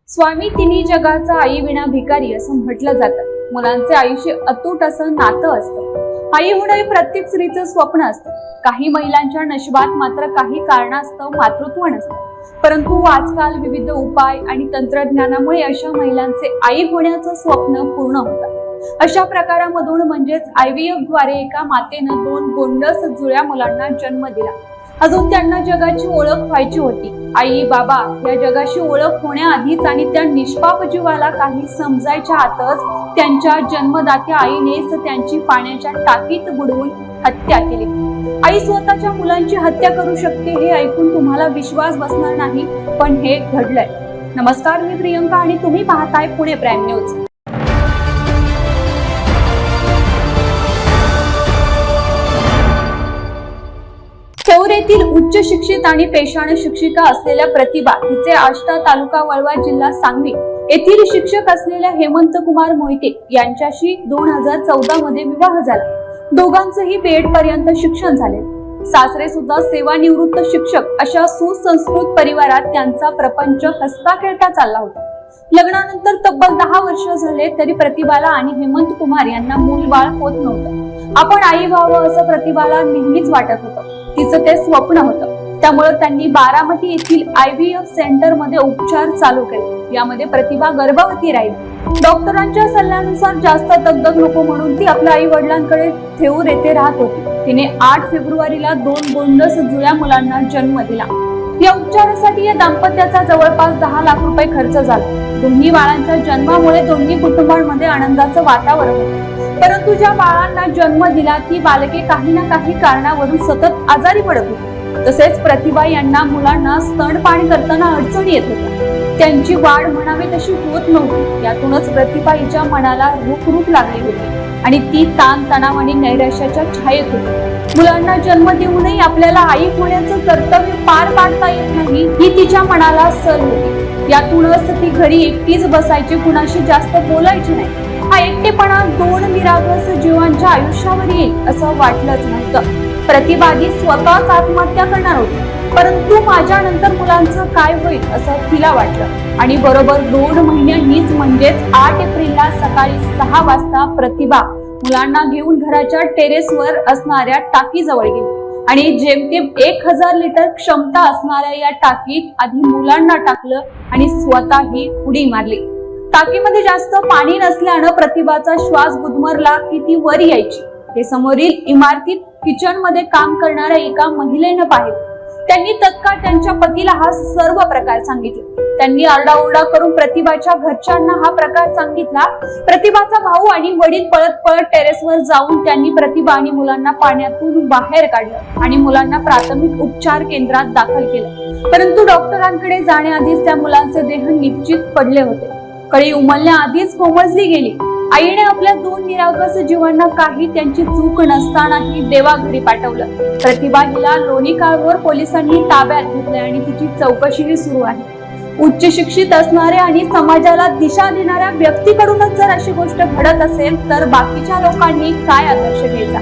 स्वामी तिन्ही जगाचा आई विना भिकारी असं म्हटलं जातं. मुलांचे आईशी अतूट असं नातं असतं. आई होणं हे प्रत्येक स्त्रीचं स्वप्न असतं. काही महिलांच्या नशिबात मात्र काही कारणास्तव मातृत्व नसतं. परंतु आजकाल विविध उपाय आणि तंत्रज्ञानामुळे अशा महिलांचे आई होण्याचं स्वप्न पूर्ण होतं. अशा प्रकारामधून म्हणजेच IVF द्वारे एका मातेनं 2 गोंडस जुळ्या मुलांना जन्म दिला. अजून त्यांना जगाची ओळख व्हायची होती. आई बाबा या जगाशी ओळख होण्याआधीच आणि त्या निष्पाप जीवाला काही समजायच्या आतच त्यांच्या जन्मदात्या आईनेच त्यांची पाण्याच्या टाकीत बुडवून हत्या केली. आई स्वतःच्या मुलांची हत्या करू शकते हे ऐकून तुम्हाला विश्वास बसणार नाही, पण हे घडलंय. नमस्कार, मी प्रियंका आणि तुम्ही पाहताय पुणे प्राईम न्यूज. थेऊर येथील उच्च शिक्षित आणि पेशाने शिक्षिका असलेल्या प्रतिभा हिचे आष्टा तालुका वळवा जिल्हा सांगली येथील शिक्षक असलेल्या हेमंत कुमार मोहिते यांच्याशी 2014 मध्ये विवाह झाला. दोघांचेही BEd पर्यंत शिक्षण झाले. सासरे सुद्धा सेवानिवृत्त शिक्षक अशा सुसंस्कृत परिवारात त्यांचा प्रपंच हसता खेळता चालला होता. लग्नानंतर तब्बल 10 वर्ष झाले तरी प्रतिभाला आणि हेमंत कुमार यांना मूलबाळ होत नव्हतं. आपण आई व्हावं असं प्रतिभाला नेहमीच वाटत होतं. तिचं ते स्वप्न होतं. त्यामुळे त्यांनी बारामती येथील IVF सेंटर मध्ये उपचार चालू केले. यामध्ये प्रतिभा गर्भवती राहिली. डॉक्टरांच्या सल्ल्यानुसार जास्त दगदग नको म्हणून ती आपल्या आई वडिलांकडे थेऊर येथे राहत होती. तिने 8 फेब्रुवारीला 2 गोंडस जुळ्या मुलांना जन्म दिला. या उपचारासाठी या दाम्पत्याचा जवळपास 10 लाख रुपये खर्च झाला. दोन्ही बाळांच्या जन्मामुळे दोन्ही कुटुंबांमध्ये आनंदाचं वातावरण होतं. परंतु ज्या बाळांना जन्म दिला ती बालके काही ना काही कारणावरून सतत आजारी पडत होती. तसेच प्रतिभा यांना मुलांना स्तनपान करताना अडचणी येत होत्या. त्यांची वाढ म्हणावी तशी होत नव्हती. यातूनच प्रतिभा हिच्या मनाला रुख लागली होती आणि ती ताण तणाव आणि नैराश्याच्या छायेत होती. मुलांना जन्म देऊनही आपल्याला आई होण्याचं कर्तव्य पार पाडता येत नाही ही तिच्या मनाला सल होती. यातूनच ती घरी एकटीच बसायची, कुणाशी जास्त बोलायची नाही. हा एकटेपणा 2 निरागस जीवांच्या आयुष्यावर येईल असं वाटलंच नव्हतं. प्रतिभा स्वतःच आत्महत्या करणार होती. परंतु माझ्यानंतर मुलांचं काय होईल असं तिला वाटलं आणि बरोबर 2 महिन्यांनीच म्हणजेच 8 एप्रिलला सकाळी 6 वाजता प्रतिभा मुलांना घेऊन घराच्या टेरेसवर असणाऱ्या टाकीजवळ गेली आणि जेमतेम 1000 लिटर क्षमता असणाऱ्या या टाकीत आधी मुलांना टाकलं आणि स्वतःही उडी मारली. टाकीमध्ये जास्त पाणी नसल्यानं प्रतिभाचा श्वास गुदमरला की ती वर यायची. हे समोरील इमारतीत किचन मध्ये काम करणाऱ्या एका महिलेनं पाहिलं. त्यांनी तत्काळ त्यांच्या पतीला हा सर्व प्रकार सांगितला. त्यांनी आरडाओरडा करून प्रतिभाच्या घरच्यांना हा प्रकार सांगितला. प्रतिभाचा भाऊ आणि वडील पळत पळत टेरेसवर जाऊन त्यांनी प्रतिभा आणि मुलांना पाण्यातून बाहेर काढलं आणि मुलांना प्राथमिक उपचार केंद्रात दाखल केलं. परंतु डॉक्टरांकडे जाण्याआधीच त्या मुलांचे देह निश्चित पडले होते. कळी उमलण्याआधीच कोमजली गेली. आईने आपल्या 2 निरागस जीवांना काही त्यांची चूक नसतानाही देवाघरी पाठवलं. प्रतिभा हिला लोणी काळभोर पोलिसांनी ताब्यात घेतले आणि तिची चौकशीही सुरू आहे. उच्च शिक्षित असणाऱ्या आणि समाजाला दिशा देणाऱ्या व्यक्तीकडूनच जर अशी गोष्ट घडत असेल तर बाकीच्या लोकांनी काय आदर्श घ्यायचा.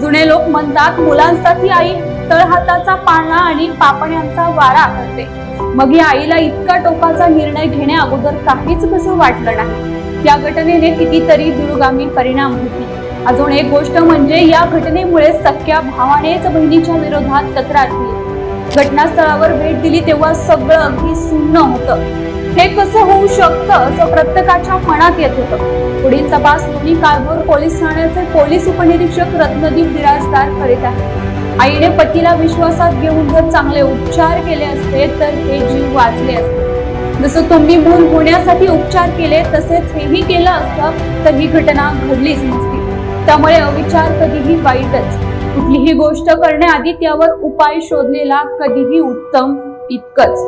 जुने लोक म्हणतात मुलांसाठी आई तळहाताचा पाळणा आणि पापण्यांचा वारा करते. मग या आईला इतका टोकाचा निर्णय घेण्या अगोदर काहीच कसं वाटलं नाही. या घटनेने कितीतरी दूरगामी परिणाम होतील. अजून एक गोष्ट म्हणजे या घटनेमुळे सख्या भावानेच बहिणीच्या विरोधात तक्रार केली. घटनास्थळावर भेट दिली तेव्हा सगळं अगदी सुन्न होतं. हे कसं होऊ शकतं असं प्रत्येकाच्या मनात येत होतं. पुढील तपास लोणी काळभोर पोलीस ठाण्याचे पोलीस उपनिरीक्षक रत्नदीप बिराजदार करीत आहेत. आईने पतीला विश्वासात घेऊन जर चांगले उपचार केले असते तर हे जीव वाचले असते. जसं तुम्ही मूल होण्यासाठी उपचार केले तसेच हेही केलं असतं तर ही घटना घडलीच नसती. त्यामुळे अविचार कधीही वाईटच. कुठलीही गोष्ट करण्याआधी त्यावर उपाय शोधलेला कधीही उत्तम इतकंच.